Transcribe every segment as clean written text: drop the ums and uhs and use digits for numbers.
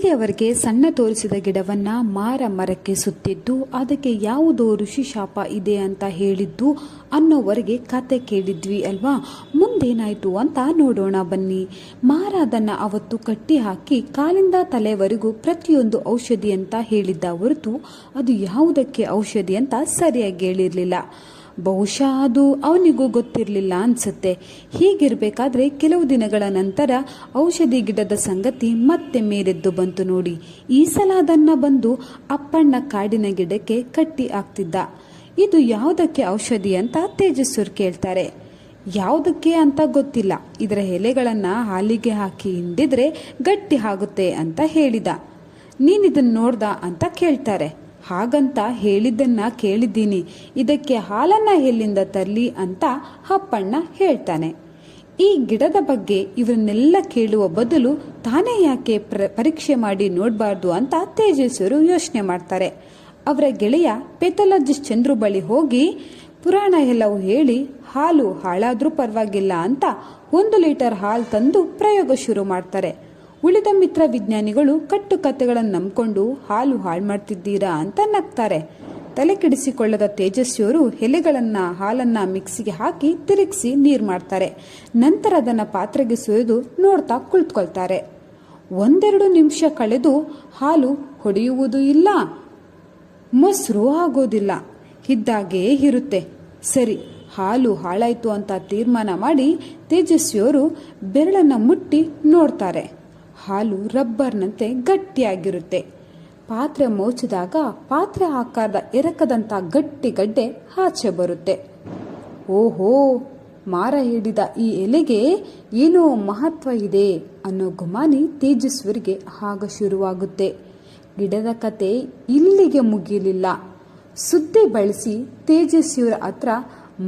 ತಂದೆಯವರಿಗೆ ಸಣ್ಣ ತೋರಿಸಿದ ಗಿಡವನ್ನ ಮರಕ್ಕೆ ಸುತ್ತಿದ್ದು ಅದಕ್ಕೆ ಯಾವುದೋ ಋಷಿ ಶಾಪ ಇದೆ ಅಂತ ಹೇಳಿದ್ದು ಅನ್ನೋವರೆಗೆ ಕತೆ ಕೇಳಿದ್ವಿ ಅಲ್ವಾ. ಮುಂದೇನಾಯ್ತು ಅಂತ ನೋಡೋಣ ಬನ್ನಿ. ಅದನ್ನ ಅವತ್ತು ಕಟ್ಟಿ ಹಾಕಿ ಕಾಲಿಂದ ತಲೆವರೆಗೂ ಪ್ರತಿಯೊಂದು ಔಷಧಿ ಅಂತ ಹೇಳಿದ್ದ ಹೊರತು ಅದು ಯಾವುದಕ್ಕೆ ಔಷಧಿ ಅಂತ ಸರಿಯಾಗಿ ಹೇಳಿರ್ಲಿಲ್ಲ. ಬಹುಶಃ ಅದು ಅವನಿಗೂ ಗೊತ್ತಿರಲಿಲ್ಲ ಅನ್ಸುತ್ತೆ. ಹೀಗಿರಬೇಕಾದ್ರೆ ಕೆಲವು ದಿನಗಳ ನಂತರ ಔಷಧಿ ಗಿಡದ ಸಂಗತಿ ಮತ್ತೆ ಮೇಲೆದ್ದು ಬಂತು ನೋಡಿ. ಈ ಸಲ ಅದನ್ನ ಬಂದು ಅಪ್ಪಣ್ಣ ಕಾಡಿನ ಗಿಡಕ್ಕೆ ಕಟ್ಟಿ ಹಾಕ್ತಿದ್ದ. ಇದು ಯಾವುದಕ್ಕೆ ಔಷಧಿ ಅಂತ ತೇಜಸ್ಸೂರ್ ಕೇಳ್ತಾರೆ. ಯಾವುದಕ್ಕೆ ಅಂತ ಗೊತ್ತಿಲ್ಲ, ಇದರ ಎಲೆಗಳನ್ನ ಹಾಲಿಗೆ ಹಾಕಿ ಹಿಂಡಿದ್ರೆ ಗಟ್ಟಿ ಆಗುತ್ತೆ ಅಂತ ಹೇಳಿದ. ನೀನಿದನ್ನ ನೋಡ್ದ ಅಂತ ಕೇಳ್ತಾರೆ. ಹಾಗಂತ ಹೇಳಿದ್ದನ್ನ ಕೇಳಿದ್ದೀನಿ, ಇದಕ್ಕೆ ಹಾಲನ್ನ ಎಲ್ಲಿಂದ ತರಲಿ ಅಂತ ಅಪ್ಪಣ್ಣ ಹೇಳ್ತಾನೆ. ಈ ಗಿಡದ ಬಗ್ಗೆ ಇವರನ್ನೆಲ್ಲ ಕೇಳುವ ಬದಲು ತಾನೇ ಯಾಕೆ ಪರೀಕ್ಷೆ ಮಾಡಿ ನೋಡಬಾರ್ದು ಅಂತ ತೇಜಸ್ವರು ಯೋಚನೆ ಮಾಡ್ತಾರೆ. ಅವರ ಗೆಳೆಯ ಪೆಥಾಲಜಿಸ್ಟ್ ಚಂದ್ರು ಬಳಿ ಹೋಗಿ ಪುರಾಣ ಎಲ್ಲವೂ ಹೇಳಿ ಹಾಲು ಹಾಳಾದ್ರೂ ಪರವಾಗಿಲ್ಲ ಅಂತ 1 ಲೀಟರ್ ಹಾಲು ತಂದು ಪ್ರಯೋಗ ಶುರು ಮಾಡ್ತಾರೆ. ಉಳಿದ ಮಿತ್ರ ವಿಜ್ಞಾನಿಗಳು ಕಟ್ಟುಕತೆಗಳನ್ನು ನಂಬಿಕೊಂಡು ಹಾಲು ಹಾಳು ಮಾಡ್ತಿದ್ದೀರಾ ಅಂತ ನಗ್ತಾರೆ. ತಲೆ ಕೆಡಿಸಿಕೊಳ್ಳದ ತೇಜಸ್ವಿಯವರು ಎಲೆಗಳನ್ನ ಹಾಲನ್ನ ಮಿಕ್ಸಿಗೆ ಹಾಕಿ ತಿರುಗಿಸಿ ನೀರು ಮಾಡ್ತಾರೆ. ನಂತರ ಅದನ್ನ ಪಾತ್ರೆಗೆ ಸುರಿದು ನೋಡ್ತಾ ಕುಳಿತುಕೊಳ್ತಾರೆ. 1-2 ನಿಮಿಷ ಕಳೆದು ಹಾಲು ಹೊಡೆಯುವುದೂ ಇಲ್ಲ, ಮೊಸರು ಆಗೋದಿಲ್ಲ, ಇದ್ದಾಗೇ ಇರುತ್ತೆ. ಸರಿ, ಹಾಲು ಹಾಳಾಯ್ತು ಅಂತ ತೀರ್ಮಾನ ಮಾಡಿ ತೇಜಸ್ವಿಯವರು ಬೆರಳನ್ನ ಮುಟ್ಟಿ ನೋಡ್ತಾರೆ. ಹಾಲು ರಬ್ಬರ್ನಂತೆ ಗಟ್ಟಿಯಾಗಿರುತ್ತೆ. ಪಾತ್ರೆ ಮೋಚಿದಾಗ ಪಾತ್ರೆ ಆಕಾರದ ಎರಕದಂತ ಗಟ್ಟಿ ಗಡ್ಡೆ ಆಚೆ ಬರುತ್ತೆ. ಓಹೋ, ಮಾರ ಹಿಡಿದ ಈ ಎಲೆಗೆ ಏನೋ ಮಹತ್ವ ಇದೆ ಅನ್ನೋ ಗುಮಾನಿ ತೇಜಸ್ವರಿಗೆ ಆಗ ಶುರುವಾಗುತ್ತೆ. ಗಿಡದ ಕತೆ ಇಲ್ಲಿಗೆ ಮುಗಿಯಲಿಲ್ಲ. ಸುದ್ದಿ ಬಳಸಿ ತೇಜಸ್ವಿಯವರ ಹತ್ರ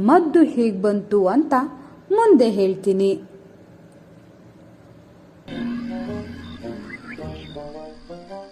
ಮದ್ದು ಹೇಗೆ ಬಂತು ಅಂತ ಮುಂದೆ ಹೇಳ್ತೀನಿ. Thank you.